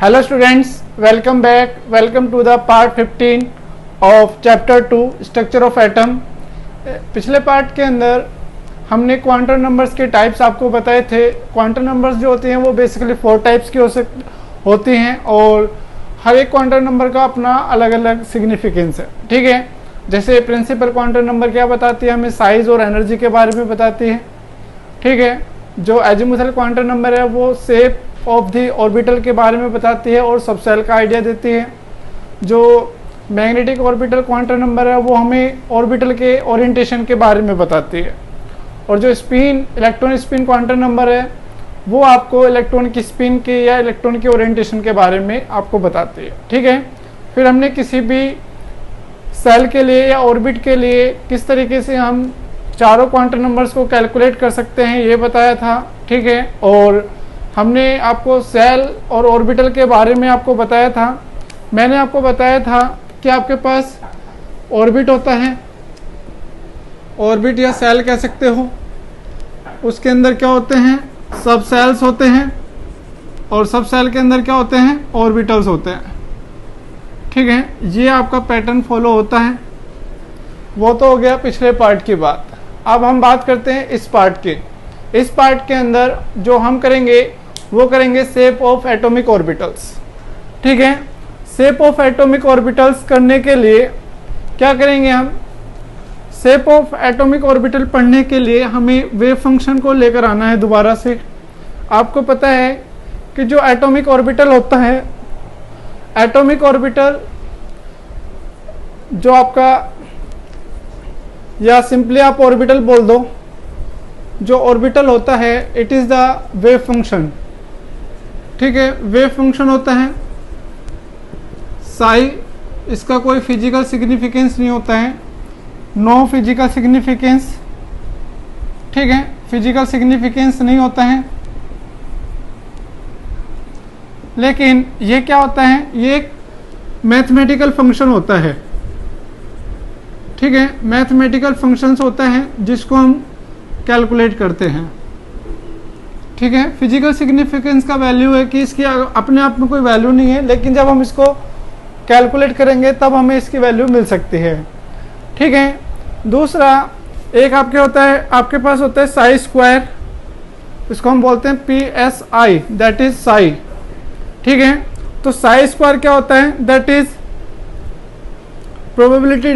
Hello students, welcome back. Welcome to the part 15 of chapter 2 structure of atom. पिछले part के अंदर हमने quantum numbers के types आपको बताए थे। क्वांटम नंबर्स जो होते हैं वो बेसिकली 4 टाइप्स की होती हैं और हर एक क्वांटम नंबर का अपना अलग अलग सिग्निफिकेंस है। ठीक है, जैसे प्रिंसिपल क्वांटम नंबर क्या बताती है, हमें साइज और एनर्जी के बारे में बताती है। ठीक है, जो एजिमुथल क्वांटम नंबर है वो शेप ऑफ द ऑर्बिटल के बारे में बताती है और सबसेल का आइडिया देती है। जो मैग्नेटिक ऑर्बिटल क्वांटम नंबर है वो हमें ऑर्बिटल के ओरिएंटेशन के बारे में बताती है। और जो spin electron spin quantum number है वो आपको इलेक्ट्रॉन की स्पिन के या इलेक्ट्रॉन के ओरिएंटेशन के बारे में आपको बताती है। ठीक है, फिर हमने किसी भी सेल के लिए या ऑर्बिट के लिए किस तरीके से हम चारों क्वांटम नंबर्स को कैलकुलेट कर सकते हैं ये बताया था। ठीक है, और हमने आपको सेल और ऑर्बिटल के बारे में आपको बताया था। मैंने आपको बताया था कि आपके पास ऑर्बिट होता है, ऑर्बिट या सेल कह सकते हो। उसके अंदर क्या होते हैं, सब सेल्स होते हैं और सब सेल के अंदर क्या होते हैं, ऑर्बिटल्स होते हैं। ठीक है, ये आपका पैटर्न फॉलो होता है। वो तो हो गया पिछले पार्ट की बात। अब हम बात करते हैं इस पार्ट के। इस पार्ट के अंदर जो हम करेंगे वो करेंगे शेप ऑफ एटॉमिक ऑर्बिटल्स। ठीक है, शेप ऑफ एटॉमिक ऑर्बिटल्स करने के लिए क्या करेंगे, हम शेप ऑफ एटॉमिक ऑर्बिटल पढ़ने के लिए हमें वेव फंक्शन को लेकर आना है दोबारा से। आपको पता है कि जो एटॉमिक ऑर्बिटल होता है, एटॉमिक ऑर्बिटल जो आपका, या सिंपली आप ऑर्बिटल बोल दो, जो ऑर्बिटल होता है it is the wave function. ठीक है, वेव फंक्शन होता है साई, इसका कोई फिजिकल सिग्निफिकेंस नहीं होता है, नो फिजिकल सिग्निफिकेंस। ठीक है, फिजिकल सिग्निफिकेंस नहीं होता है, लेकिन ये क्या होता है, ये एक मैथमेटिकल फंक्शन होता है। ठीक है, मैथमेटिकल फंक्शंस होता है जिसको हम कैलकुलेट करते हैं। ठीक है, फिजिकल सिग्निफिकेंस का वैल्यू है कि इसकी अपने आप में कोई वैल्यू नहीं है, लेकिन जब हम इसको कैलकुलेट करेंगे तब हमें इसकी वैल्यू मिल सकती है। ठीक है, दूसरा एक आपके होता है, आपके पास होता है साई स्क्वायर, इसको हम बोलते हैं PSI, दैट इज साई। ठीक है, तो साई स्क्वायर क्या होता है, that is probability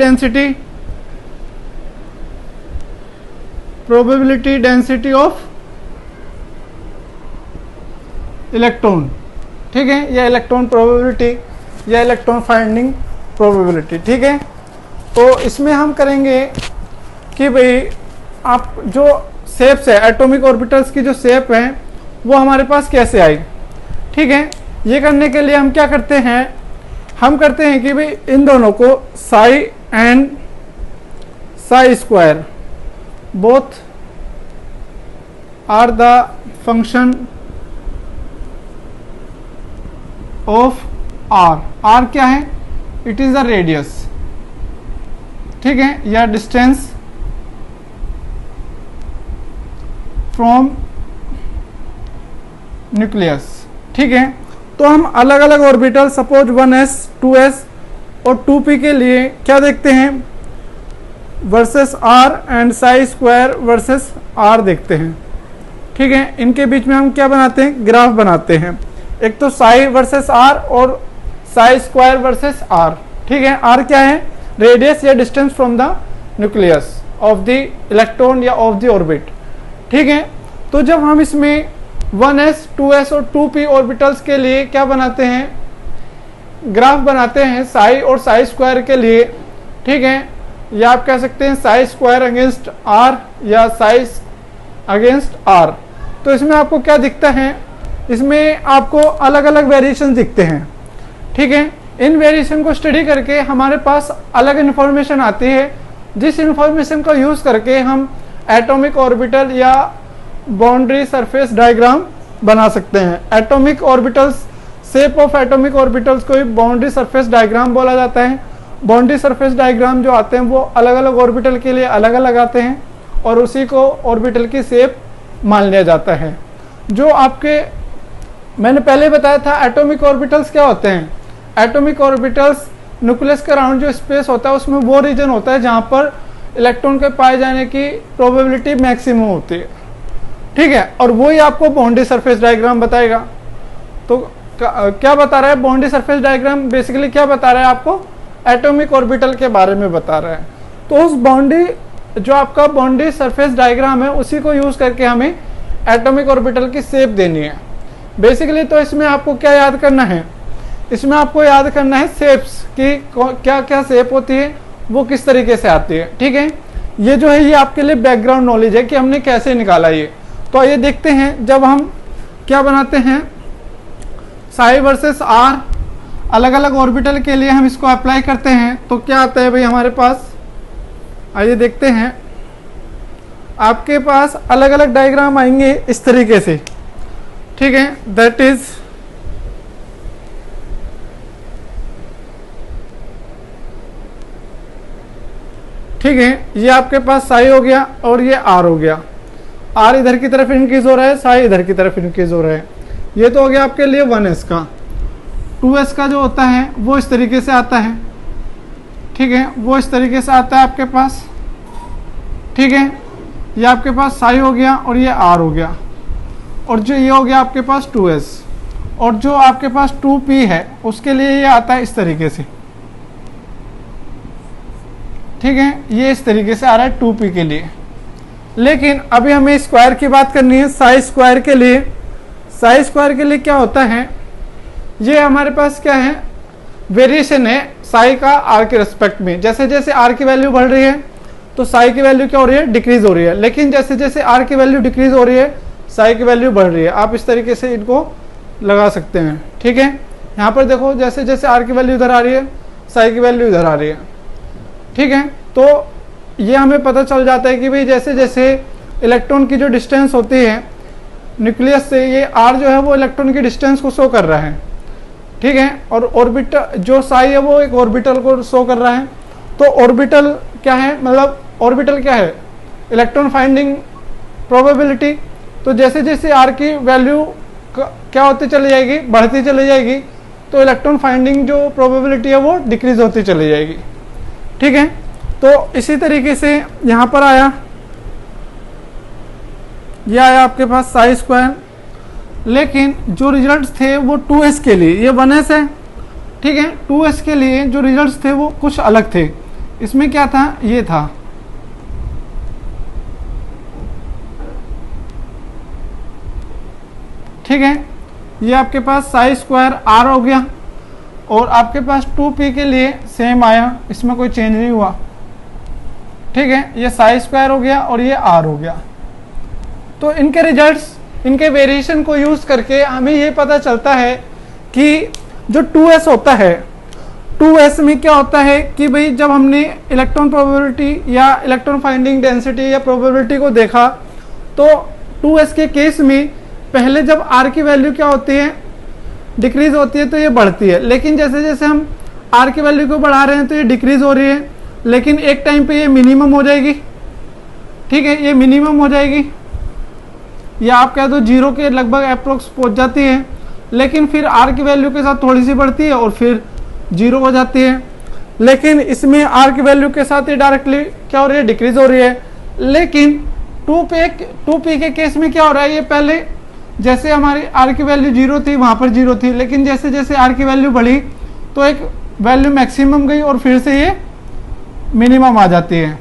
density of electron. ठीक है, या इलेक्ट्रॉन प्रोबेबिलिटी या इलेक्ट्रॉन फाइंडिंग प्रोबेबिलिटी। ठीक है, तो इसमें हम करेंगे कि भाई आप जो शेप्स है एटॉमिक ऑर्बिटल्स की जो शेप है वो हमारे पास कैसे आई। ठीक है, ये करने के लिए हम क्या करते हैं, हम करते हैं कि भाई इन दोनों को psi and psi square both are the function of r. R क्या है, इट इज द रेडियस। ठीक है, या डिस्टेंस फ्रॉम न्यूक्लियस। ठीक है, तो हम अलग अलग ऑर्बिटल सपोज 1s 2s और 2p के लिए क्या देखते हैं, versus r and psi square versus r देखते हैं। ठीक है, इनके बीच में हम क्या बनाते हैं, ग्राफ बनाते हैं। एक तो साई वर्सेस आर और साई स्क्वायर वर्सेस आर। ठीक है, आर क्या है, रेडियस या distance from the nucleus of the electron या ऑफ द ऑर्बिट। ठीक है, तो जब हम इसमें 1s 2s और 2p ऑर्बिटल्स के लिए क्या बनाते हैं, ग्राफ बनाते हैं साई और साई स्क्वायर के लिए। ठीक है, या आप कह सकते हैं साई स्क्वायर अगेंस्ट आर या साई अगेंस्ट आर। तो इसमें आपको क्या दिखता है, इसमें आपको अलग अलग वेरिएशन दिखते हैं। ठीक है, इन वेरिएशन को स्टडी करके हमारे पास अलग इन्फॉर्मेशन आती है, जिस इन्फॉर्मेशन को यूज़ करके हम एटॉमिक ऑर्बिटल या बाउंड्री सरफेस डायग्राम बना सकते हैं। Atomic orbitals, shape of atomic orbitals को बाउंड्री सरफेस डायग्राम बोला जाता है। बाउंड्री सरफेस डायग्राम जो आते हैं वो अलग अलग ऑर्बिटल के लिए अलग अलग आते हैं और उसी को ऑर्बिटल की शेप मान लिया जाता है। जो आपके मैंने पहले बताया था एटॉमिक ऑर्बिटल्स क्या होते हैं। एटॉमिक ऑर्बिटल्स न्यूक्लियस के अराउंड जो स्पेस होता है उसमें वो रीजन होता है जहां पर इलेक्ट्रॉन के पाए जाने की प्रोबेबिलिटी मैक्सिमम होती है, ठीक है। और वही आपको बाउंड्री सरफेस डायग्राम बताएगा। तो क्या बता रहा है बाउंड्री सरफेस डायग्राम? बेसिकली क्या बता रहा है आपको? एटॉमिक ऑर्बिटल के बारे में बता रहा है। तो उस बाउंड्री जो आपका बाउंड्री सरफेस डायग्राम है उसी को यूज करके हमें एटॉमिक ऑर्बिटल की शेप देनी है बेसिकली। तो इसमें आपको क्या याद करना है? इसमें आपको याद करना है शेप्स की क्या क्या शेप होती है, वो किस तरीके से आती है, ठीक है। ये जो है ये आपके लिए बैकग्राउंड नॉलेज है कि हमने कैसे निकाला ये। तो आइए देखते हैं, जब हम क्या बनाते हैं साई वर्सेस आर, अलग अलग ऑर्बिटल के लिए हम इसको अप्लाई करते हैं तो क्या आता है भाई हमारे पास। आइए देखते हैं, आपके पास अलग अलग डायग्राम आएंगे इस तरीके से, ठीक है। दैट इज ठीक है, ये आपके पास साई हो गया और ये आर हो गया। आर इधर की तरफ इंक्रीज हो रहा है, साई इधर की तरफ इंक्रीज हो रहा है। ये तो हो गया आपके लिए 1s का। 2s का जो होता है वो इस तरीके से आता है, ठीक है, वो इस तरीके से आता है आपके पास, ठीक है। ये आपके पास साई हो गया और ये आर हो गया, और जो ये हो गया आपके पास 2s, और जो आपके पास 2p है उसके लिए ये आता है इस तरीके से, ठीक है। ये इस तरीके से आ रहा है 2p के लिए। लेकिन अभी हमें स्क्वायर की बात करनी है। साई स्क्वायर के लिए, साई स्क्वायर के लिए क्या होता है, ये हमारे पास क्या है वेरिएशन है साई का आर के रिस्पेक्ट में। जैसे जैसे आर की वैल्यू बढ़ रही है तो साई की वैल्यू क्या हो रही है, डिक्रीज हो रही है। लेकिन जैसे जैसे आर की वैल्यू डिक्रीज हो रही है साई की वैल्यू बढ़ रही है। आप इस तरीके से इनको लगा सकते हैं, ठीक है। यहाँ पर देखो जैसे जैसे आर की वैल्यू इधर आ रही है साई की वैल्यू इधर आ रही है, ठीक है। तो ये हमें पता चल जाता है कि भाई जैसे जैसे इलेक्ट्रॉन की जो डिस्टेंस होती है न्यूक्लियस से, ये आर जो है वो इलेक्ट्रॉन की डिस्टेंस को शो कर रहा है, ठीक है। और ऑर्बिटल जो साई है वो एक ऑर्बिटल को शो कर रहा है। तो ऑर्बिटल क्या है, मतलब ऑर्बिटल क्या है, इलेक्ट्रॉन फाइंडिंग प्रोबेबिलिटी। तो जैसे जैसे आर की वैल्यू क्या होती चली जाएगी, बढ़ती चली जाएगी, तो इलेक्ट्रॉन फाइंडिंग जो प्रोबेबिलिटी है वो डिक्रीज होती चली जाएगी, ठीक है। तो इसी तरीके से यहाँ पर आया, ये आया आपके पास साई स्क्वायर। लेकिन जो रिजल्ट्स थे वो 2s के लिए, ये 1s है, ठीक है। 2s के लिए जो रिजल्ट्स थे वो कुछ अलग थे। इसमें क्या था, ये था, ठीक है। ये आपके पास साई स्क्वायर आर हो गया, और आपके पास 2p के लिए सेम आया, इसमें कोई चेंज नहीं हुआ, ठीक है। ये साई स्क्वायर हो गया और ये आर हो गया। तो इनके रिजल्ट्स, इनके वेरिएशन को यूज करके हमें ये पता चलता है कि जो 2s होता है, 2s में क्या होता है कि भाई जब हमने इलेक्ट्रॉन प्रोबेबिलिटी या इलेक्ट्रॉन फाइंडिंग डेंसिटी या प्रोबेबिलिटी को देखा तो 2s के केस में पहले जब r की वैल्यू क्या होती है, डिक्रीज होती है, तो ये बढ़ती है। लेकिन जैसे जैसे हम r की वैल्यू को बढ़ा रहे हैं तो ये डिक्रीज हो रही है, लेकिन एक टाइम पे ये मिनिमम हो जाएगी, ठीक है। ये मिनिमम हो जाएगी, या आप कह दो 0 के लगभग अप्रोक्स पहुंच जाती है। लेकिन फिर r की वैल्यू के साथ थोड़ी सी बढ़ती है और फिर 0 हो जाती है। लेकिन इसमें r की वैल्यू के साथ ये डायरेक्टली क्या हो रही है, डिक्रीज हो रही है। लेकिन 2p के केस में क्या हो रहा है, ये पहले जैसे हमारी r की वैल्यू 0 थी वहां पर 0 थी, लेकिन जैसे जैसे r की वैल्यू बढ़ी तो एक वैल्यू मैक्सिमम गई और फिर से ये मिनिमम आ जाती है।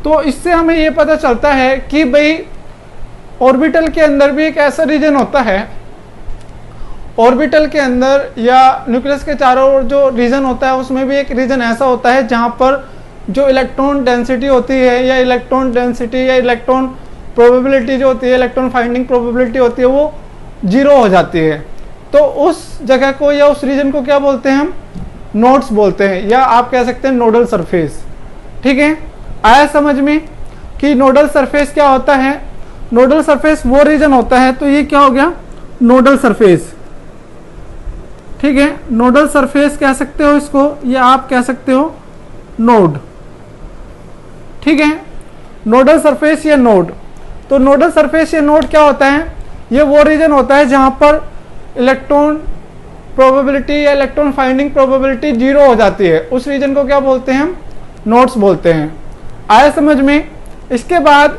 तो इससे हमें ये पता चलता है कि भाई ऑर्बिटल के अंदर भी एक ऐसा रीजन होता है, ऑर्बिटल के अंदर या न्यूक्लियस के चारों ओर जो रीजन होता है उसमें भी एक रीजन ऐसा होता है जहां पर जो इलेक्ट्रॉन डेंसिटी होती है या इलेक्ट्रॉन डेंसिटी या इलेक्ट्रॉन प्रोबेबिलिटी जो होती है, इलेक्ट्रॉन फाइंडिंग प्रोबेबिलिटी होती है, वो 0 हो जाती है। तो उस जगह को या उस रीजन को क्या बोलते हैं, हम नोड्स बोलते हैं, या आप कह सकते हैं नोडल सरफेस, ठीक है। आया समझ में कि नोडल सरफेस क्या होता है। नोडल सरफेस वो रीजन होता है, तो ये क्या हो गया, नोडल सरफेस, ठीक है। नोडल सरफेस कह सकते हो इसको, या आप कह सकते हो नोड, ठीक है। नोडल सरफेस या नोड। तो नोडल सरफेस या नोड क्या होता है, ये वो रीजन होता है जहां पर इलेक्ट्रॉन प्रोबेबिलिटी या इलेक्ट्रॉन फाइंडिंग प्रोबेबिलिटी 0 हो जाती है, उस रीजन को क्या बोलते हैं हम? नोड्स बोलते हैं। आया समझ में? इसके बाद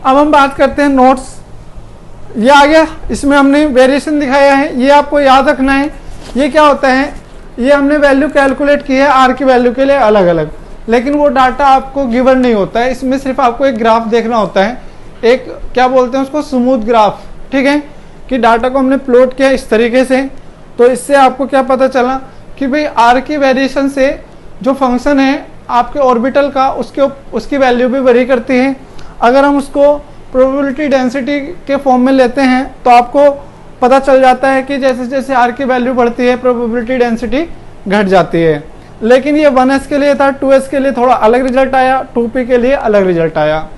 अब हम बात करते हैं नोड्स। ये आ गया, इसमें हमने वेरिएशन दिखाया है, ये आपको याद रखना है। ये क्या होता है? ये हमने वैल्यू कैलकुलेट की है आर की वैल्यू के लिए अलग अलग, लेकिन वो डाटा आपको गिवन नहीं होता है, इसमें सिर्फ आपको एक ग्राफ देखना होता है, एक क्या बोलते हैं उसको, स्मूथ ग्राफ। ठीक है, कि डाटा को हमने प्लॉट किया इस तरीके से, तो इससे आपको क्या पता चला कि भाई आर की वेरिएशन से जो फंक्शन है आपके ऑर्बिटल का, उसकी वैल्यू भी वेरी करती है। अगर हम उसको प्रोबेबिलिटी डेंसिटी के फॉर्म में लेते हैं तो आपको पता चल जाता है कि जैसे जैसे आर की वैल्यू बढ़ती है प्रोबेबिलिटी डेंसिटी घट जाती है। लेकिन ये 1s के लिए था, 2s के लिए थोड़ा अलग रिजल्ट आया, 2p के लिए अलग रिजल्ट आया।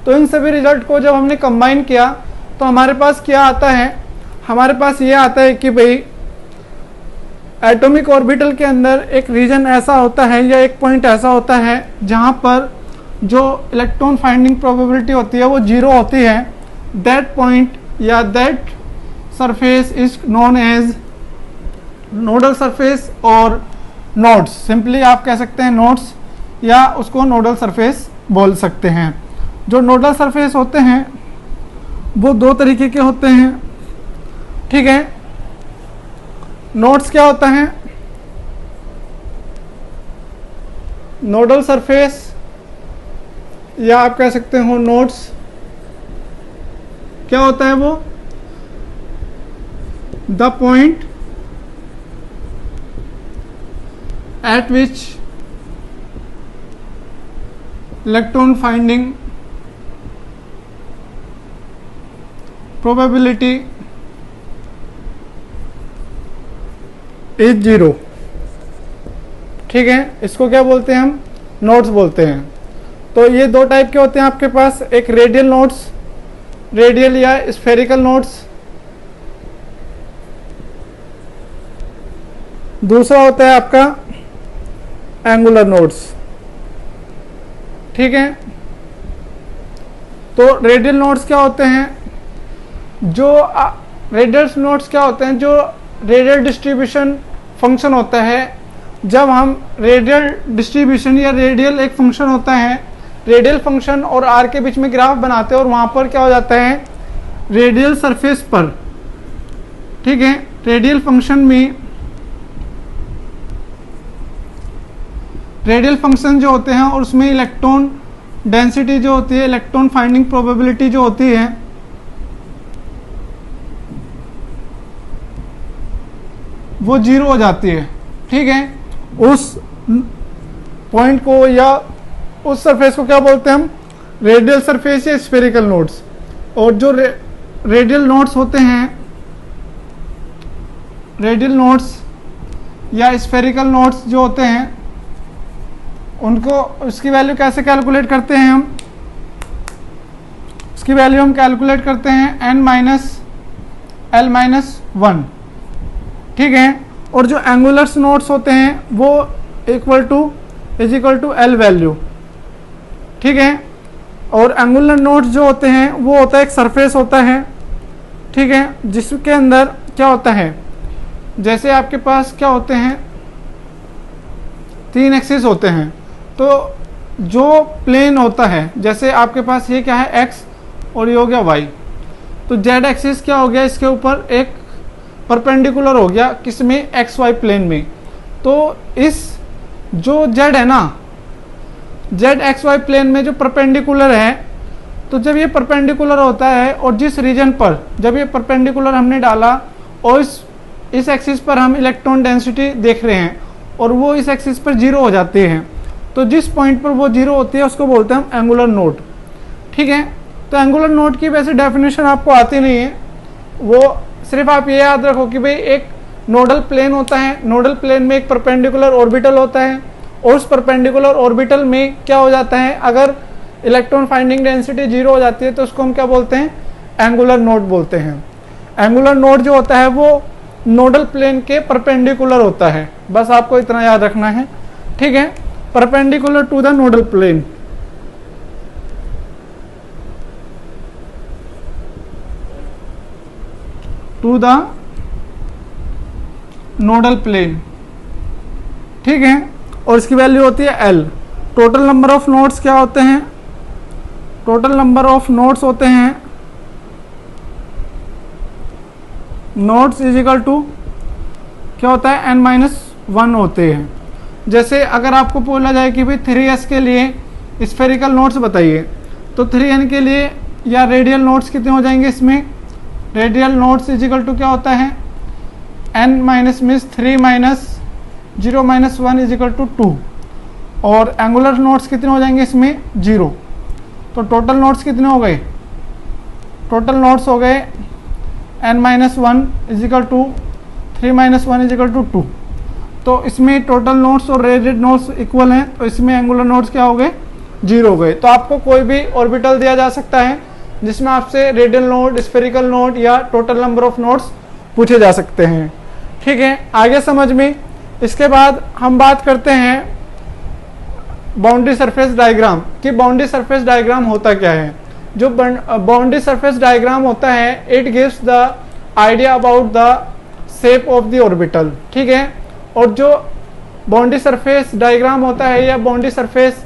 तो इन सभी रिजल्ट को जब हमने कंबाइन किया तो हमारे पास क्या आता है? हमारे पास ये आता है कि भाई एटॉमिक ऑर्बिटल के अंदर एक रीजन ऐसा होता है या एक पॉइंट ऐसा होता है जहां पर जो इलेक्ट्रॉन फाइंडिंग प्रोबेबिलिटी होती है वो 0 होती है। दैट पॉइंट या that surface is known as nodal surface और नोड्स। सिंपली आप कह सकते हैं नोड्स, या उसको नोडल सरफेस बोल सकते हैं। जो नोडल सरफेस होते हैं वो 2 तरीके के होते हैं। ठीक है, नोड्स क्या होता है? नोडल सरफेस या आप कह सकते हो नोड्स, क्या होता है वो? The point eight which electron finding probability is 0। ठीक है, इसको क्या बोलते हैं हम? नोड्स बोलते हैं। तो ये 2 टाइप के होते हैं आपके पास, एक रेडियल नोड्स, रेडियल या स्फेरिकल नोड्स, दूसरा होता है आपका एंगुलर नोड्स। ठीक है, तो रेडियल नोड्स क्या होते हैं? जो रेडियल नोड्स क्या होते हैं? जो रेडियल डिस्ट्रीब्यूशन फंक्शन होता है, जब हम रेडियल डिस्ट्रीब्यूशन या रेडियल एक फंक्शन होता है, रेडियल फंक्शन और आर के बीच में ग्राफ बनाते हैं और वहां पर क्या हो जाता है? रेडियल सरफेस पर, ठीक है, रेडियल फंक्शन में रेडियल फंक्शन जो होते हैं और उसमें इलेक्ट्रॉन डेंसिटी जो होती है, इलेक्ट्रॉन फाइंडिंग प्रोबेबिलिटी जो होती है, वो 0 हो जाती है। ठीक है, उस पॉइंट को या उस सरफेस को क्या बोलते हैं हम? रेडियल सरफेस या स्फेरिकल नोड्स। और जो रेडियल नोड्स होते हैं, रेडियल नोड्स या स्फेरिकल नोड्स जो होते हैं, उनको उसकी वैल्यू कैसे कैलकुलेट करते हैं हम? उसकी वैल्यू हम कैलकुलेट करते हैं n-l-1। ठीक है, और जो एंगुलर नोड्स होते हैं वो इक्वल टू एल वैल्यू। ठीक है, और एंगुलर नोड्स जो होते हैं वो होता है एक सरफेस होता है। ठीक है, जिसके अंदर क्या होता है? जैसे आपके पास क्या होते हैं? 3 एक्सिस होते हैं। तो जो प्लेन होता है, जैसे आपके पास ये क्या है? x और ये हो गया y। तो z एक्सिस क्या हो गया? इसके ऊपर एक परपेंडिकुलर हो गया, किसमें? एक्स वाई प्लेन में। तो इस जो z है ना, z एक्स वाई प्लेन में जो परपेंडिकुलर है, तो जब ये परपेंडिकुलर होता है और जिस रीजन पर जब ये परपेंडिकुलर हमने डाला और इस एक्सिस पर हम इलेक्ट्रॉन डेंसिटी देख रहे हैं और वो इस एक्सिस पर 0 हो जाती है, तो जिस पॉइंट पर वो 0 होती है उसको बोलते हैं हम एंगुलर नोड। ठीक है, तो एंगुलर नोड की वैसे डेफिनेशन आपको आती नहीं है, वो सिर्फ आप ये याद रखो कि भाई एक नोडल प्लेन होता है, नोडल प्लेन में एक परपेंडिकुलर ऑर्बिटल होता है और उस परपेंडिकुलर ऑर्बिटल में क्या हो जाता है? अगर इलेक्ट्रॉन फाइंडिंग डेंसिटी 0 हो जाती है तो उसको हम क्या बोलते हैं? एंगुलर नोड बोलते हैं। एंगुलर नोड जो होता है वो नोडल प्लेन के परपेंडिकुलर होता है, बस आपको इतना याद रखना है। ठीक है, perpendicular to the nodal plane. To the nodal plane, ठीक है, और इसकी वैल्यू होती है L। Total number of nodes क्या होते हैं, टोटल नंबर ऑफ नोड्स होते हैं नोड्स इज इक्वल टू क्या होता है n-1 होते हैं। जैसे अगर आपको बोला जाए कि भाई 3s के लिए स्फेरिकल नोड्स बताइए, तो 3n के लिए या रेडियल नोड्स कितने हो जाएंगे, इसमें radial nodes is equal to क्या होता है n minus means 3 minus 0 minus 1 is equal to 2, और एंगुलर नोड्स कितने हो जाएंगे इसमें 0। तो टोटल नोड्स कितने हो गए, टोटल नोड्स हो गए n minus 1 is equal to 3 minus 1 is equal to 2। तो इसमें टोटल नोड्स और रेडियल नोड्स इक्वल हैं, तो इसमें एंगुलर नोड्स क्या हो गए 0 हो गए। तो आपको कोई भी ऑर्बिटल दिया जा सकता है जिसमें आपसे रेडियल नोड, स्फेरिकल नोड या टोटल नंबर ऑफ नोड्स पूछे जा सकते हैं, ठीक है, आगे समझ में। इसके बाद हम बात करते हैं बाउंड्री सरफेस डायग्राम कि बाउंड्री सरफेस डायग्राम होता क्या है। जो बाउंड्री सरफेस डायग्राम होता है, it gives the idea about the shape of the orbital, ठीक है। और जो बाउंड्री सरफेस डायग्राम होता है या बाउंड्री सरफेस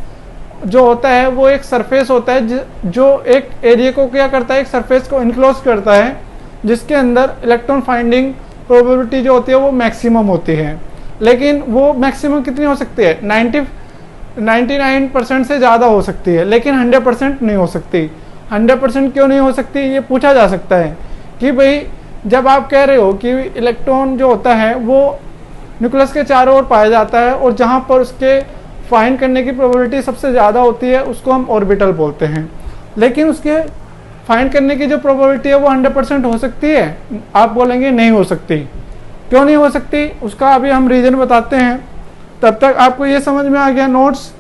जो होता है वो एक सरफेस होता है जो एक एरिया को क्या करता है, एक सरफेस को इनक्लोज करता है, जिसके अंदर इलेक्ट्रॉन फाइंडिंग प्रोबेबिलिटी जो होती है वो मैक्सिमम होती है। लेकिन वो मैक्सिमम कितनी हो सकती है, 99% से ज़्यादा हो सकती है, लेकिन 100% नहीं हो सकती। 100% क्यों नहीं हो सकती, ये पूछा जा सकता है कि भाई जब आप कह रहे हो कि इलेक्ट्रॉन जो होता है वो न्यूक्लियस के चारों ओर पाया जाता है और जहाँ पर उसके फाइंड करने की प्रोबेबिलिटी सबसे ज़्यादा होती है उसको हम ऑर्बिटल बोलते हैं, लेकिन उसके फाइंड करने की जो प्रोबेबिलिटी है वो 100% हो सकती है, आप बोलेंगे नहीं हो सकती। क्यों नहीं हो सकती, उसका अभी हम रीज़न बताते हैं। तब तक आपको ये समझ में आ गया notes,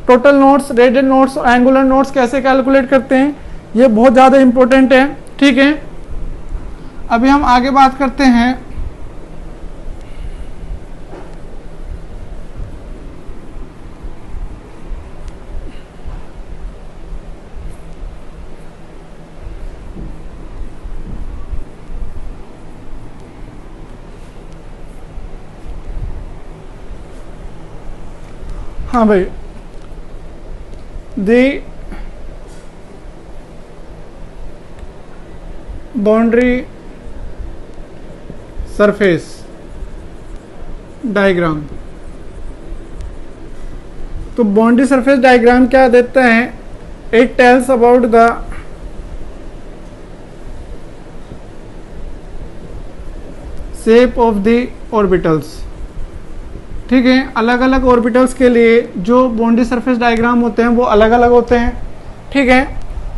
total notes, radial notes, angular notes कैसे कैलकुलेट करते हैं, ये बहुत ज़्यादा इंपॉर्टेंट है, ठीक है। अभी हम आगे बात करते हैं हाँ भाई, दी बाउंड्री सरफेस डायग्राम। तो बाउंड्री सरफेस डायग्राम क्या देता है, it tells about the shape of the orbitals, ठीक है। अलग अलग ऑर्बिटल्स के लिए जो बाउंड्री सरफेस डायग्राम होते हैं वो अलग अलग होते हैं, ठीक है।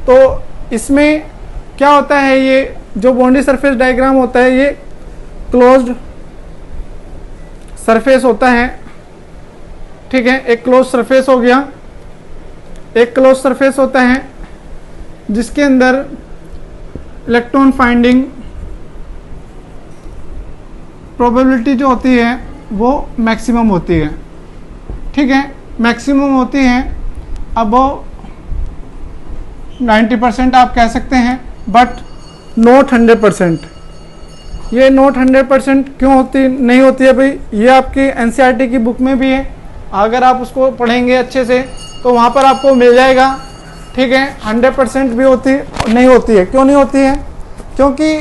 तो इसमें क्या होता है, ये जो बाउंड्री सरफेस डायग्राम होता है ये क्लोज्ड सरफेस होता है, ठीक है। एक क्लोज सरफेस हो गया, एक क्लोज सरफेस होता है जिसके अंदर इलेक्ट्रॉन फाइंडिंग प्रोबेबिलिटी जो होती है वो मैक्सिमम होती है, ठीक है, मैक्सिमम होती है। अब वो 90% आप कह सकते हैं, बट नॉट 100%। ये नॉट 100% क्यों होती नहीं होती है भाई, ये आपकी एनसीईआरटी की बुक में भी है, अगर आप उसको पढ़ेंगे अच्छे से तो वहाँ पर आपको मिल जाएगा, ठीक है। 100% भी नहीं होती है। क्यों नहीं होती है, क्योंकि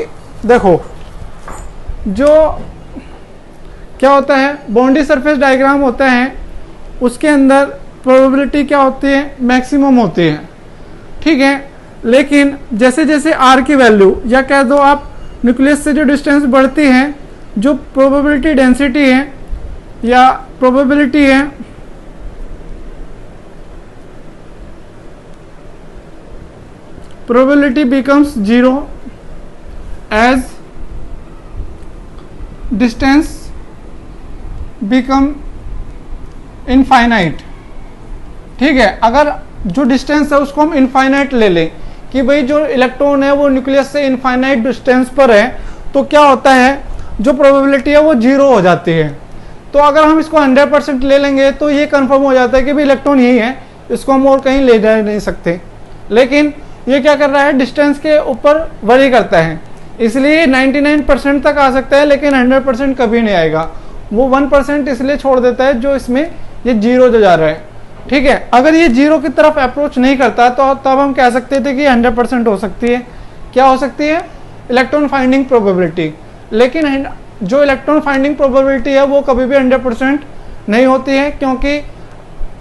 देखो जो क्या होता है बाउंड्री सरफेस डायग्राम होता है उसके अंदर प्रोबेबिलिटी क्या होती है, मैक्सिमम होती है, ठीक है। लेकिन जैसे जैसे आर की वैल्यू या कह दो आप न्यूक्लियस से जो डिस्टेंस बढ़ती है, जो प्रोबेबिलिटी डेंसिटी है या प्रोबेबिलिटी है probability becomes 0 as distance become infinite, ठीक है। अगर जो डिस्टेंस है उसको हम इनफाइनाइट ले लें कि भाई जो इलेक्ट्रॉन है वो न्यूक्लियस से इनफाइनाइट डिस्टेंस पर है, तो क्या होता है जो प्रोबेबिलिटी है वो 0 हो जाती है। तो अगर हम इसको 100% ले लेंगे तो ये कंफर्म हो जाता है कि भाई इलेक्ट्रॉन यही है, इसको हम और कहीं ले जा नहीं सकते। लेकिन ये क्या कर रहा है, डिस्टेंस के ऊपर वरी करता है, इसलिए 99% तक आ सकता है लेकिन 100% कभी नहीं आएगा। वो 1% इसलिए छोड़ देता है जो इसमें ये 0 जो जा रहा है, ठीक है। अगर ये 0 की तरफ अप्रोच नहीं करता तो तब हम कह सकते थे कि 100% हो सकती है। क्या हो सकती है? Electron finding probability. लेकिन जो इलेक्ट्रॉन फाइंडिंग प्रोबेबिलिटी है वो कभी भी 100% नहीं होती है, क्योंकि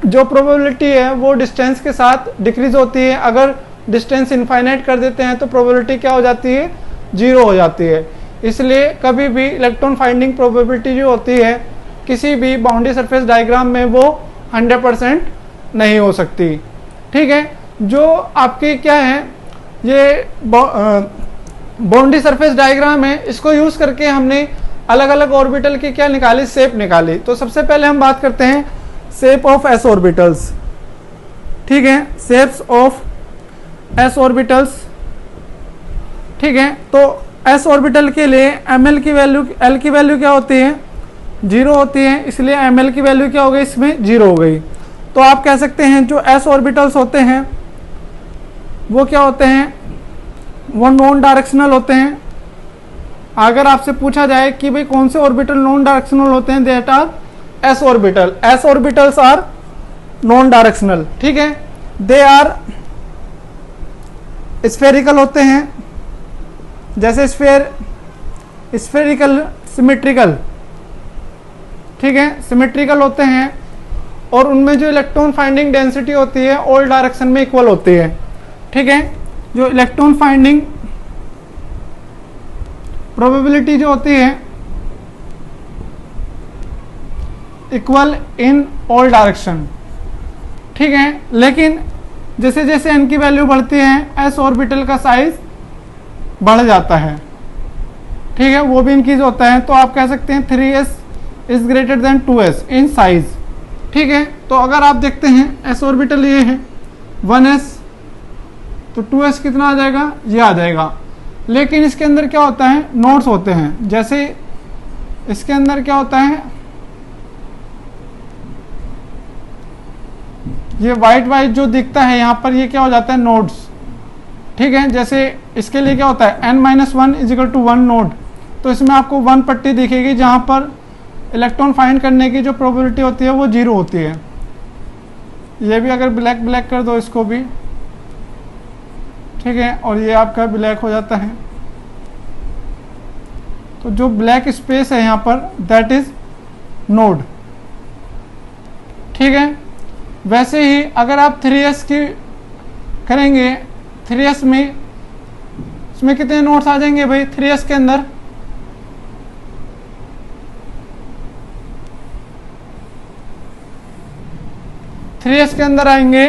जो प्रोबेबिलिटी है वो डिस्टेंस के साथ डिक्रीज होती है। अगर डिस्टेंस इनफाइनाइट कर देते हैं तो प्रोबेबिलिटी क्या हो जाती है? 0 हो जाती है। इसलिए कभी भी इलेक्ट्रॉन फाइंडिंग प्रोबेबिलिटी जो होती है किसी भी बाउंड्री सरफेस डायग्राम में वो 100% नहीं हो सकती, ठीक है। जो आपकी क्या है, ये बाउंड्री सरफेस डायग्राम है, इसको यूज करके हमने अलग अलग ऑर्बिटल की क्या निकाली? शेप निकाली। तो सबसे पहले हम बात करते हैं शेप ऑफ एस ऑर्बिटल्स, ठीक है, शेप्स ऑफ एस ऑर्बिटल्स, ठीक है। तो एस ऑर्बिटल के लिए एल की वैल्यू क्या होती है? 0 होती है, इसलिए एल की वैल्यू क्या हो गई? इसमें 0 हो गई। तो आप कह सकते हैं जो एस ऑर्बिटल्स होते हैं वो क्या होते हैं? वो नॉन डायरेक्शनल होते हैं। अगर आपसे पूछा जाए कि भाई कौन से ऑर्बिटल नॉन डायरेक्शनल होते हैं, that are S orbital. S orbitals are non directional, ठीक है। दे आर स्फेरिकल होते हैं, जैसे स्फेरिकल, सिमेट्रिकल, ठीक है, सिमेट्रिकल होते हैं। और उनमें जो इलेक्ट्रॉन फाइंडिंग डेंसिटी होती है ऑल डायरेक्शन में इक्वल होती है, ठीक है। जो इलेक्ट्रॉन फाइंडिंग प्रोबेबिलिटी जो होती है इक्वल इन ऑल डायरेक्शन, ठीक है। लेकिन जैसे जैसे n की वैल्यू बढ़ती है एस ऑर्बिटल का साइज बढ़ जाता है, ठीक है, वो भी इंक्रीज होता है। तो आप कह सकते हैं 3s is greater than 2s in size, ठीक है। तो अगर आप देखते हैं एस ऑर्बिटल ये है 1s, तो 2s कितना आ जाएगा? ये आ जाएगा। लेकिन इसके अंदर क्या होता है? नोड्स होते हैं। जैसे इसके अंदर क्या होता है? ये वाइट जो दिखता है यहाँ पर, ये क्या हो जाता है? नोड्स, ठीक है। जैसे इसके लिए क्या होता है? n-1 is equal to 1 node. तो इसमें आपको 1 पट्टी दिखेगी जहाँ पर इलेक्ट्रॉन फाइंड करने की जो प्रोबेबिलिटी होती है वो 0 होती है। ये भी अगर ब्लैक कर दो इसको भी, ठीक है, और ये आपका ब्लैक हो जाता है। तो जो ब्लैक स्पेस है यहाँ पर दैट इज नोड, ठीक है। वैसे ही अगर आप 3s की करेंगे, 3s में इसमें कितने नोड्स आ जाएंगे भाई? 3s के अंदर 3s के अंदर आएंगे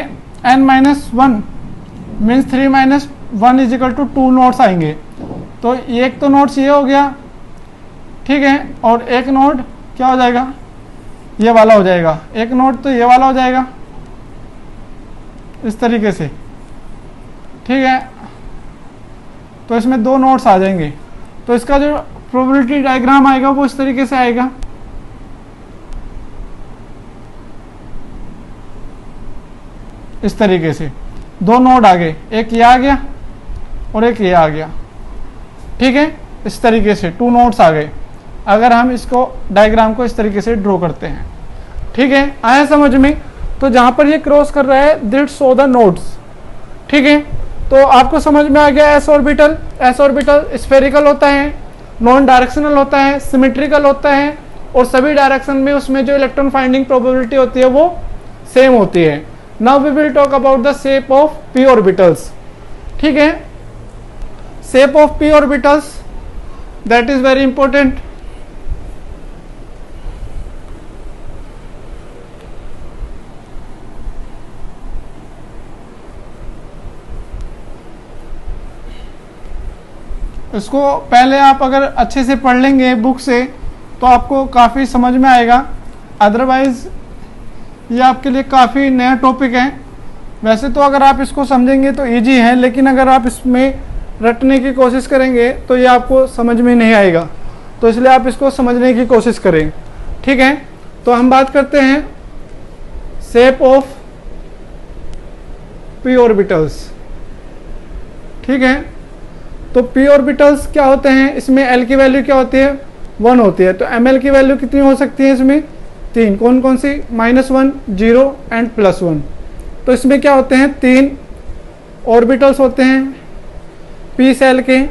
n-1 means 3 - 1 is equal to 2 nodes आएंगे। तो एक तो नोड्स ये हो गया, ठीक है, और एक नोड क्या हो जाएगा? ये वाला हो जाएगा। एक नोड तो ये वाला हो जाएगा इस तरीके से, ठीक है। तो इसमें 2 नोड्स आ जाएंगे। तो इसका जो प्रोबेबिलिटी डायग्राम आएगा वो इस तरीके से आएगा। इस तरीके से 2 नोड आ गए, एक ये आ गया और एक ये आ गया, ठीक है। इस तरीके से 2 नोड्स आ गए अगर हम इसको डायग्राम को इस तरीके से ड्रॉ करते हैं, ठीक है। आया समझ में? तो जहां पर ये क्रॉस कर रहा है दैट शो द नोड्स, ठीक है। तो आपको समझ में आ गया S orbital. S orbital spherical होता है, नॉन डायरेक्शनल होता है, सिमेट्रिकल होता है, और सभी डायरेक्शन में उसमें जो इलेक्ट्रॉन फाइंडिंग प्रोबेबिलिटी होती है वो सेम होती है। Now we will talk about the shape of P orbitals, ठीक है। Shape of P orbitals that is very important. इसको पहले आप अगर अच्छे से पढ़ लेंगे बुक से तो आपको काफ़ी समझ में आएगा, अदरवाइज ये आपके लिए काफ़ी नया टॉपिक है। वैसे तो अगर आप इसको समझेंगे तो इजी है, लेकिन अगर आप इसमें रटने की कोशिश करेंगे तो ये आपको समझ में नहीं आएगा। तो इसलिए आप इसको समझने की कोशिश करें, ठीक है। तो हम बात करते हैं शेप ऑफ पी ऑर्बिटल्स, ठीक है। तो पी ऑर्बिटल्स क्या होते हैं? इसमें एल की वैल्यू क्या होती है? 1 होती है। तो ml की वैल्यू कितनी हो सकती है इसमें? 3। कौन कौन सी? -1, 0 एंड +1। तो इसमें क्या होते हैं? 3 ऑर्बिटल्स होते हैं p सेल के।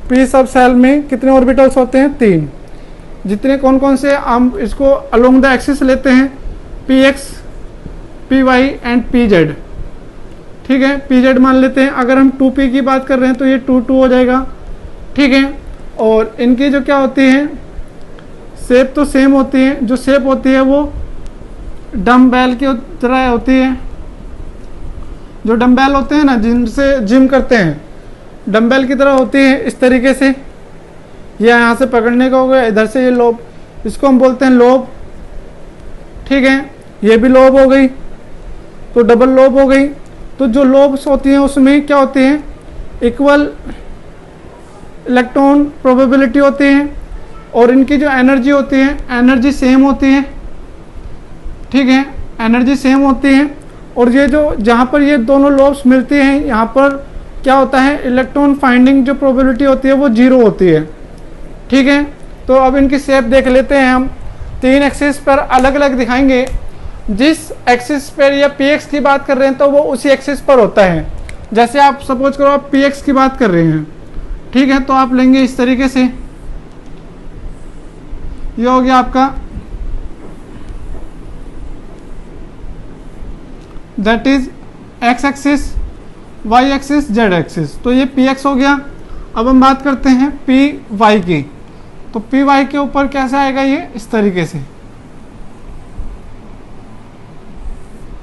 p सब सेल में कितने ऑर्बिटल्स होते हैं? 3। जितने कौन कौन से, हम इसको अलोंग द एक्सिस लेते हैं, px, py एंड pz। ठीक है, pz मान लेते हैं। अगर हम 2p की बात कर रहे हैं तो ये 2 2 हो जाएगा। ठीक है, और इनकी जो क्या होती है, शेप तो सेम होती है। जो शेप होती है वो डम्बेल की तरह होती है। जो डम्बेल होते हैं ना, जिनसे जिम करते हैं, डम्बेल की तरह होती है इस तरीके से। ये यहाँ से पकड़ने का हो गया, इधर से ये लोब, इसको हम बोलते हैं लोब। ठीक है, ये भी लोब हो गई, तो डबल लोब हो गई। तो जो लोब्स होती हैं उसमें क्या होती है? इक्वल इलेक्ट्रॉन प्रोबेबिलिटी होती है, और इनकी जो एनर्जी होती है, एनर्जी सेम होती है। ठीक है, एनर्जी सेम होती है। और ये जो जहाँ पर ये दोनों लोब्स मिलती हैं, यहाँ पर क्या होता है? इलेक्ट्रॉन फाइंडिंग जो प्रोबेबिलिटी होती है वो 0 होती है। ठीक है, तो अब इनकी शेप देख लेते हैं हम। 3 एक्सिस पर अलग अलग दिखाएंगे। जिस एक्सिस पर या px की बात कर रहे हैं तो वो उसी एक्सिस पर होता है। जैसे आप सपोज करो आप px की बात कर रहे हैं, ठीक है, तो आप लेंगे इस तरीके से। ये हो गया आपका, that is x axis, y axis, z axis. तो ये px हो गया। अब हम बात करते हैं py की। तो py के ऊपर कैसे आएगा? ये इस तरीके से।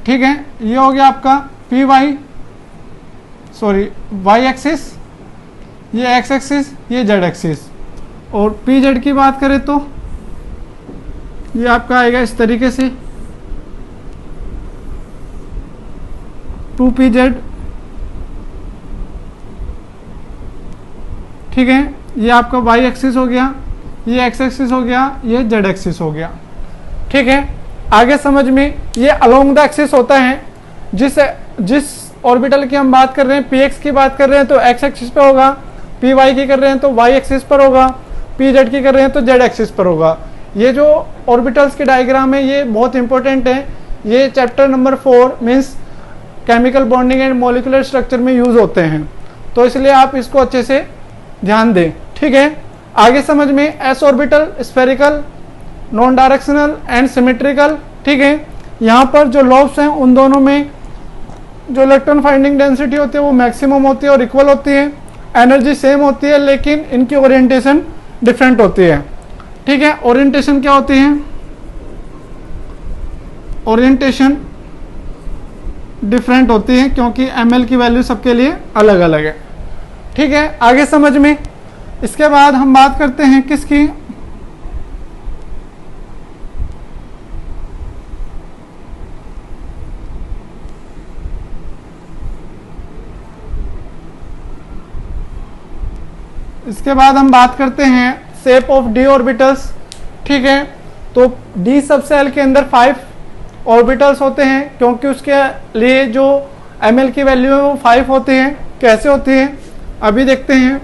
ठीक है, ये हो गया आपका y एक्सिस, ये x एक्सिस, ये z एक्सिस। और pz की बात करें तो ये आपका आएगा इस तरीके से, 2pz। ठीक है, ये आपका y एक्सिस हो गया, ये x एक्सिस हो गया, ये z एक्सिस हो गया। ठीक है, आगे समझ में, ये अलोंग द एक्सिस होता है। जिस ऑर्बिटल की हम बात कर रहे हैं, px की बात कर रहे हैं तो x एक्सिस पे होगा, py की कर रहे हैं तो y एक्सिस पर होगा, pz की कर रहे हैं तो z एक्सिस पर होगा। ये जो ऑर्बिटल्स के डायग्राम है ये बहुत इंपॉर्टेंट है। ये chapter number 4 means chemical bonding and molecular structure में यूज होते हैं, तो इसलिए आप इसको अच्छे से ध्यान दें। ठीक है, आगे समझ में, s orbital spherical, non directional and symmetrical. ठीक है, यहाँ पर जो लॉब्स हैं उन दोनों में जो इलेक्ट्रॉन फाइंडिंग डेंसिटी होती है वो मैक्सिमम होती है और इक्वल होती है। एनर्जी सेम होती है लेकिन इनकी ओरिएंटेशन डिफरेंट होती है। ठीक है, ओरिएंटेशन क्या होती है? ओरिएंटेशन डिफरेंट होती है क्योंकि ml की वैल्यू सबके लिए अलग अलग है। ठीक है, आगे समझ में। इसके बाद हम बात करते हैं किसकी? इसके बाद हम बात करते हैं शेप ऑफ डी ऑर्बिटल्स। ठीक है, तो डी सब सेल के अंदर 5 ऑर्बिटल्स होते हैं क्योंकि उसके लिए जो ml की वैल्यू है वो 5 होती है। कैसे होती है अभी देखते हैं।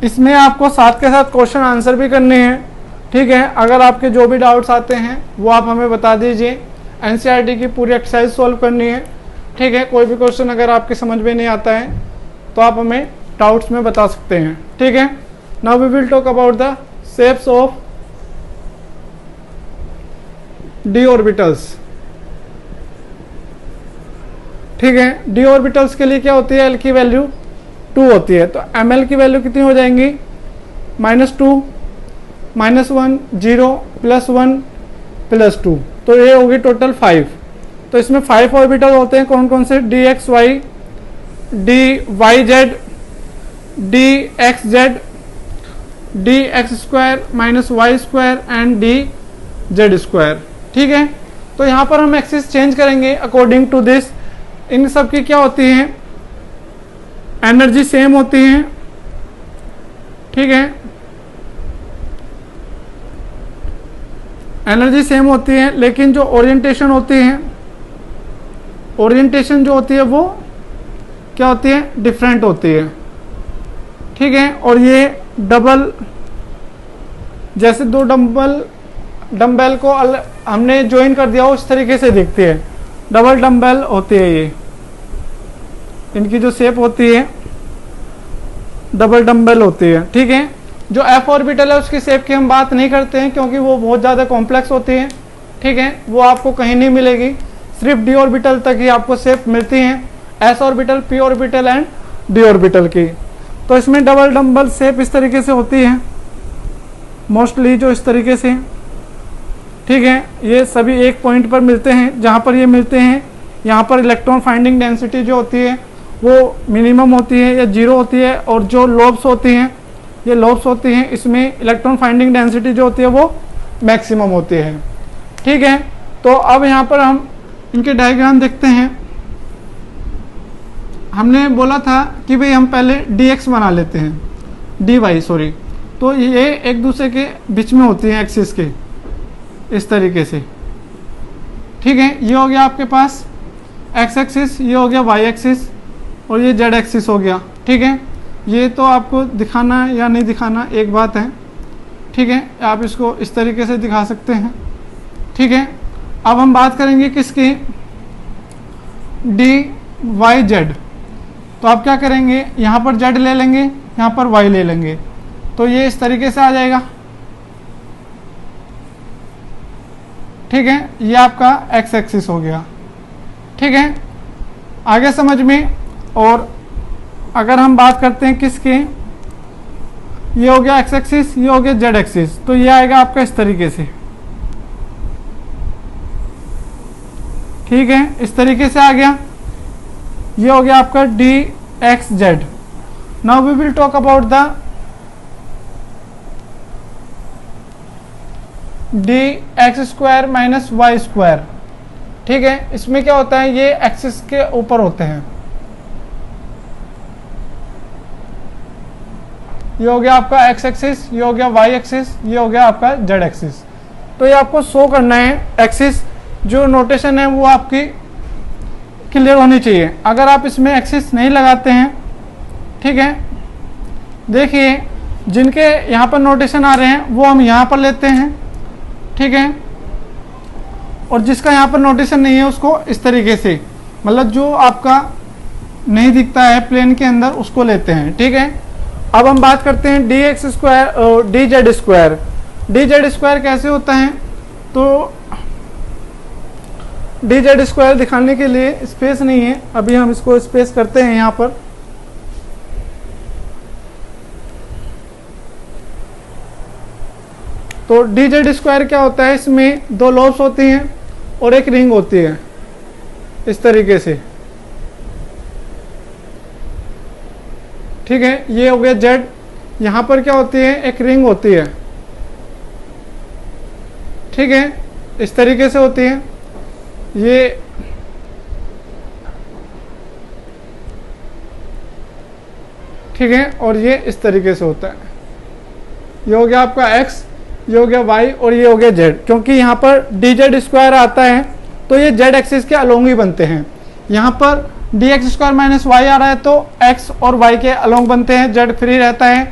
इसमें आपको साथ के साथ क्वेश्चन आंसर भी करने हैं। ठीक है, अगर आपके जो भी डाउट्स आते हैं वो आप हमें बता दीजिए। एनसीईआरटी की पूरी एक्सरसाइज सॉल्व करनी है। ठीक है, कोई भी क्वेश्चन अगर आपके समझ में नहीं आता है तो आप हमें डाउट्स में बता सकते हैं। ठीक है, now we will talk about the shapes of D orbitals. ठीक है, डी ऑर्बिटल्स के लिए क्या होती है? एल की वैल्यू 2 होती है, तो ml की वैल्यू कितनी हो जाएंगी? -2, -1, 0, +1, +2, तो ये होगी टोटल 5। तो इसमें 5 ऑर्बिटल होते हैं। कौन कौन से? dxy, dyz, dxz, dx² -y² and dz²। ठीक है, तो यहाँ पर हम एक्सिस चेंज करेंगे अकॉर्डिंग टू दिस। इन सब की क्या होती है? एनर्जी सेम होती है। ठीक है, एनर्जी सेम होती है, लेकिन जो ओरिएंटेशन होती है, ओरिएंटेशन जो होती है वो क्या होती है, डिफरेंट होती है। ठीक है, और ये डबल, जैसे दो डम्बल को हमने ज्वाइन कर दिया हो उस तरीके से दिखती है, डबल डम्बल होती है ये, इनकी जो शेप होती है डबल डम्बल होती है। ठीक है, जो एफ ऑर्बिटल है उसकी शेप की हम बात नहीं करते हैं क्योंकि वो बहुत ज़्यादा कॉम्प्लेक्स होती है। ठीक है, वो आपको कहीं नहीं मिलेगी, सिर्फ डी ऑर्बिटल तक ही आपको शेप मिलती हैं, S orbital, P orbital and D orbital की। तो इसमें डबल डम्बल शेप इस तरीके से होती है मोस्टली, जो इस तरीके से। ठीक है, ये सभी एक पॉइंट पर मिलते हैं, जहाँ पर ये मिलते हैं यहाँ पर इलेक्ट्रॉन फाइंडिंग डेंसिटी जो होती है वो मिनिमम होती है या जीरो होती है, और जो लोब्स होती हैं, ये लोब्स होती हैं, इसमें इलेक्ट्रॉन फाइंडिंग डेंसिटी जो होती है वो मैक्सिमम होती है। ठीक है, तो अब यहाँ पर हम इनके डायग्राम देखते हैं। हमने बोला था कि भाई हम पहले dx बना लेते हैं, dy सॉरी, तो ये एक दूसरे के बीच में होती हैं एक्सिस के, इस तरीके से। ठीक है, ये हो गया आपके पास x एक्सिस, ये हो गया y एक्सिस, और ये z एक्सिस हो गया। ठीक है, ये तो आपको दिखाना या नहीं दिखाना एक बात है। ठीक है, आप इसको इस तरीके से दिखा सकते हैं। ठीक है, अब हम बात करेंगे किसकी, डी वाई जेड। तो आप क्या करेंगे, यहाँ पर z ले लेंगे, यहाँ पर y ले लेंगे, तो ये इस तरीके से आ जाएगा। ठीक है, ये आपका x एक्सिस हो गया। ठीक है, आगे समझ में। और अगर हम बात करते हैं किसके, ये हो गया x एक्सिस, ये हो गया z एक्सिस, तो ये आएगा आपका इस तरीके से। ठीक है, इस तरीके से आ गया, ये हो गया आपका D X Z. Now we will talk about the D x square minus Y square. ठीक है, इसमें क्या होता है, ये एक्सिस के ऊपर होते हैं। ये हो गया आपका x एक्सिस, ये हो गया y एक्सिस, ये हो गया आपका z एक्सिस। तो ये आपको शो करना है एक्सिस, जो नोटेशन है वो आपकी क्लियर होनी चाहिए। अगर आप इसमें एक्सिस नहीं लगाते हैं, ठीक है, देखिए जिनके यहाँ पर नोटेशन आ रहे हैं वो हम यहाँ पर लेते हैं। ठीक है, और जिसका यहाँ पर नोटेशन नहीं है उसको इस तरीके से, मतलब जो आपका नहीं दिखता है प्लेन के अंदर, उसको लेते हैं। ठीक है, अब हम बात करते हैं डी एक्स स्क्वायर और D Z square. D Z square कैसे होता है, तो डी जेड स्क्वायर दिखाने के लिए स्पेस नहीं है, अभी हम इसको स्पेस करते हैं यहाँ पर। तो डी जेड स्क्वायर क्या होता है, इसमें दो लॉब्स होती हैं और एक रिंग होती है इस तरीके से। ठीक है, ये हो गया जेड, यहाँ पर क्या होती है, एक रिंग होती है। ठीक है, इस तरीके से होती है ये। ठीक है, और ये इस तरीके से होता है। ये हो गया आपका x, ये हो गया y और ये हो गया z। क्योंकि यहाँ पर डी जेड स्क्वायर आता है तो ये z एक्सिस के अलोंग ही बनते हैं। यहाँ पर d x square minus y आ रहा है तो x और y के अलोंग बनते हैं, z फ्री रहता है।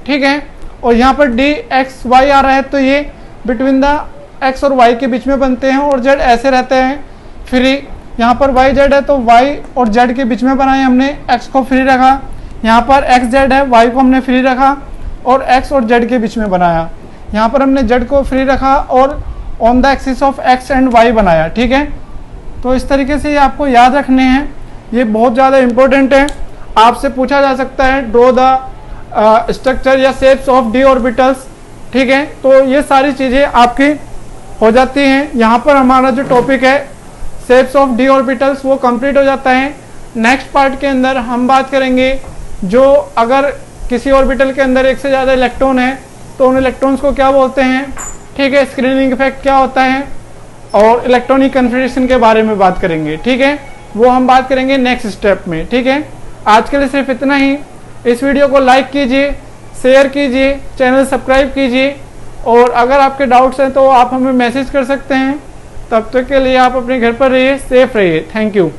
ठीक है, और यहाँ पर डी एक्स वाई आ रहा है तो ये बिटवीन द x और y के बीच में बनते हैं, और z ऐसे रहते हैं फ्री। यहाँ पर y z है तो y और z के बीच में बनाए हमने, x को फ्री रखा। यहाँ पर x z है, y को हमने फ्री रखा और x और z के बीच में बनाया। यहाँ पर हमने z को फ्री रखा और on the axis of x and y बनाया। ठीक है, तो इस तरीके से ये आपको याद रखने हैं, ये बहुत ज़्यादा इंपॉर्टेंट है। आपसे पूछा जा सकता है ड्रॉ द स्ट्रक्चर या शेप्स ऑफ डी ऑर्बिटल्स। ठीक है, तो ये सारी चीज़ें आपकी हो जाती हैं। यहाँ पर हमारा जो टॉपिक है शेप्स ऑफ डी ऑर्बिटल्स वो कंप्लीट हो जाता है। नेक्स्ट पार्ट के अंदर हम बात करेंगे जो अगर किसी ऑर्बिटल के अंदर एक से ज़्यादा इलेक्ट्रॉन है तो उन इलेक्ट्रॉन्स को क्या बोलते हैं। ठीक है, स्क्रीनिंग इफेक्ट क्या होता है और इलेक्ट्रॉनिक कन्फिगरेशन के बारे में बात करेंगे। ठीक है, वो हम बात करेंगे नेक्स्ट स्टेप में। ठीक है, आज के लिए सिर्फ इतना ही। इस वीडियो को लाइक कीजिए, शेयर कीजिए, चैनल सब्सक्राइब कीजिए और अगर आपके डाउट्स हैं तो आप हमें मैसेज कर सकते हैं। तब तक के लिए आप अपने घर पर रहिए, सेफ रहिए। Thank you.